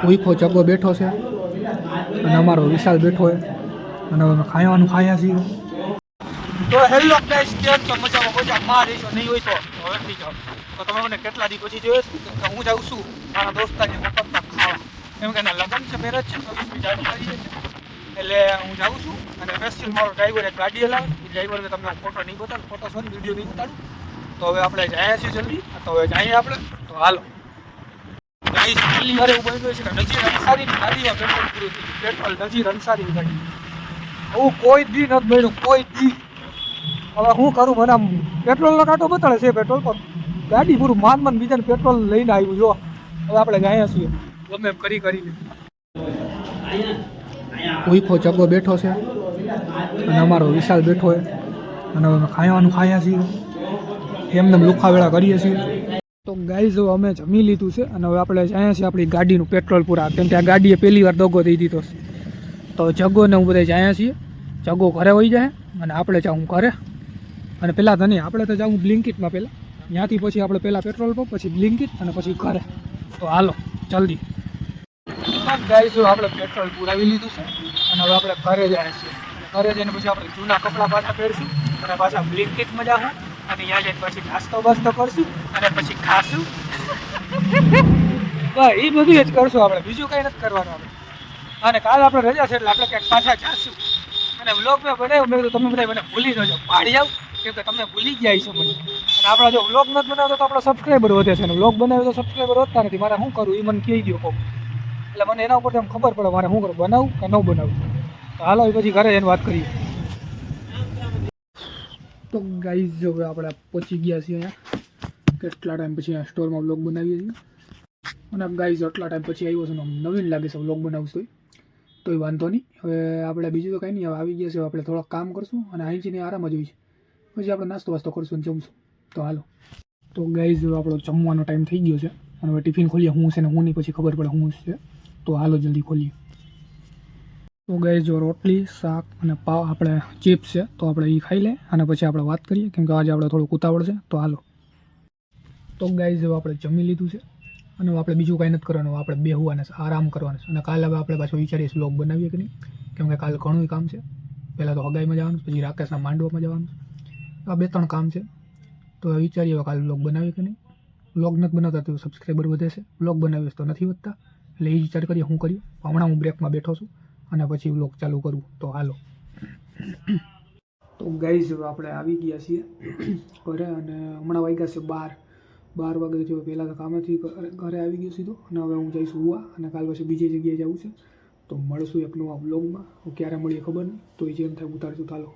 ભૂખો ચગો બેઠો છે અને અમારો વિશાલ બેઠો છે અને અમે ખાવાનું ખાયા છીએ. તો હેલો ગાઈસ, કેમ છો? મજામાં માં રહીશો નહીં હોય તો હવે થઈ જાઓ. તો તમે મને કેટલા દી પછી જોયો તો હું જાઉં છું મારા દોસ્તાને મફતમાં ખાવા, કેમ કે એના લગ્ન છે, મેરેજ છે, 26મી જાન્યુઆરી છે, એટલે હું જાઉં છું. અને સ્પેશિયલ મારો ડ્રાઈવર એક ગાડી હલાવે, એ ડ્રાઈવરને તમને ફોટો નહીં બતાડું, ફોટો છે ને વિડીયો નહીં બતાડું. તો હવે આપણે જઈએ છીએ જલ્દી. તો હવે જઈએ આપણે, તો હાલો. ગાઈસ પહેલી વાર એવું બન્યું છે કે નજીર અંસારીની ગાડીમાં પેટ્રોલ પૂરું થઈ ગયું. પેટ્રોલ નજીર અંસારીની ગાડી, આવું કોઈ દી નથી બન્યું, કોઈ દી. હવે હું કરું, મને આમ પેટ્રોલનો કાંટો બતાડે છે પેટ્રોલ પર, ગાડી પૂરું માન બીજાને પેટ્રોલ લઈને આવ્યું. જો હવે આપણે ગયા છીએ ગમે એમ કરીને. ભૂખો ચગો બેઠો છે અને અમારો વિશાલ બેઠો છે અને અમે ખાવાનું ખાયા છીએ, એમને લુખાવેળા કરીએ છીએ. તો ગાઈઝ અમે જમી લીધું છે અને હવે આપણે અહીંયા છીએ આપણી ગાડીનું પેટ્રોલ પૂરા, કેમ કે આ ગાડીએ પહેલી વાર દગો દઈ દીધો છે. તો જગોને હું બધા જ્યાં છીએ, જગો ઘરે વહી જાય અને આપણે જાઉં ઘરે. અને પહેલાં તો નહીં, આપણે તો જાઉં બ્લિંકિટમાં પહેલાં, ત્યાંથી પછી આપણે પહેલાં પેટ્રોલ પંપ, પછી બ્લિંકિટ અને પછી ઘરે. તો હાલો જલ્દી. ગાઈઝ આપણે પેટ્રોલ પુરાવી લીધું છે અને હવે આપણે ઘરે જાય છીએ. ઘરે જઈને પછી આપણે જૂના કપડાં પાછા પહેરશું અને પાછા બ્લિંકિટમાં જાઉં અને ત્યાં જઈને પછી નાસ્તો બાસ્તો કરશું અને પછી ખાશું. બસ એ બધું જ કરશું આપણે, બીજું કંઈ નથી કરવાનું આપણે. અને કાલે આપણે રજા છે એટલે આપણે ક્યાંક પાછા જાશું. અને વ્લોગ મેં બનાવ્યો, મેં કીધું તમે બધા મને ભૂલી ન જાઓ, પાડી આવ, કેમ કે તમને ભૂલી ગયા છો મને. અને આપણા જો વ્લોગ નથી બનાવતો તો આપણા સબસ્ક્રાઈબર વધે છે, અને વ્લોગ બનાવ્યો તો સબસ્ક્રાઈબર વધતા નથી. મારે શું કરવું એ મને કહી દો કહું, એટલે મને એના ઉપરથી આમ ખબર પડે મારે શું કરું, બનાવું કે ન બનાવું. તો હાલો એ પછી ઘરે જઈને વાત કરીએ. તો ગાઈઝ જો આપણે પહોંચી ગયા છીએ અહીંયા, કેટલા ટાઈમ પછી અહીંયા સ્ટોરમાં વ્લોગ બનાવીએ છીએ. અને ગાઈઝ એટલા ટાઈમ પછી આવ્યો છે ને નવીન લાગે છે વ્લોગ બનાવશું તોય વાંધો નહીં. હવે આપણે બીજું તો કંઈ નહીં, હવે આવી ગયા છે, આપણે થોડોક કામ કરશું અને અહીં જઈને આરામ જ હોય છે, પછી આપણે નાસ્તો વાસ્તો કરશું અને જમશું. તો હાલો. તો ગાઈઝ આપણો જમવાનો ટાઈમ થઈ ગયો છે અને હવે ટિફિન ખોલીએ, હું છે ને હું નહીં પછી ખબર પડે હું છે. તો હાલો જલ્દી ખોલીએ. તો ગાઈઝ જો રોટલી, શાક અને પાવ, આપણે ચિપ્સ છે તો આપણે એ ખાઈ લે અને પછી આપણે વાત કરીએ, કેમ કે આજે આપણે થોડુંક ઉતાવળ છે. તો હાલો. તો ગાઈઝ હવે આપણે જમી લીધું છે અને આપણે બીજું કાંઈ નથી કરવાનું, આપણે બેહવાનું છે, આરામ કરવાનું છે. અને કાલે હવે આપણે પાછું વિચારીએ વ્લોગ બનાવીએ કે નહીં, કેમ કે કાલે ઘણું કામ છે. પહેલાં તો હગાઈમાં જવાનું, પછી રાકેશના માંડવામાં જવાનું, આ 2-3 કામ છે. તો વિચારીએ હવે કાલે વ્લોગ બનાવીએ કે નહીં. વ્લોગ નથી બનાવતા તો સબસ્ક્રાઈબર વધે છે, વ્લોગ બનાવીએ તો નથી વધતા, એટલે એ વિચાર કરીએ શું કરીએ. હમણાં હું બ્રેકમાં બેઠો છું અને પછી વ્લોગ ચાલુ કરું. તો હાલો. તો ગાઈઝ હવે આપણે આવી ગયા છીએ ઘરે અને હમણાં વાગ્યા છે 12 વાગે જો. પહેલાં તો કામેથી ઘરે આવી ગયો સીધો અને હવે હું જઈશ હુવા અને કાલ પછી બીજી જગ્યાએ જવું છે. તો મળશું એક નવા વ્લોગમાં, હું ક્યારે મળીએ ખબર નહીં, તો એ જેમ થાય ઉતારશું. ચાલો.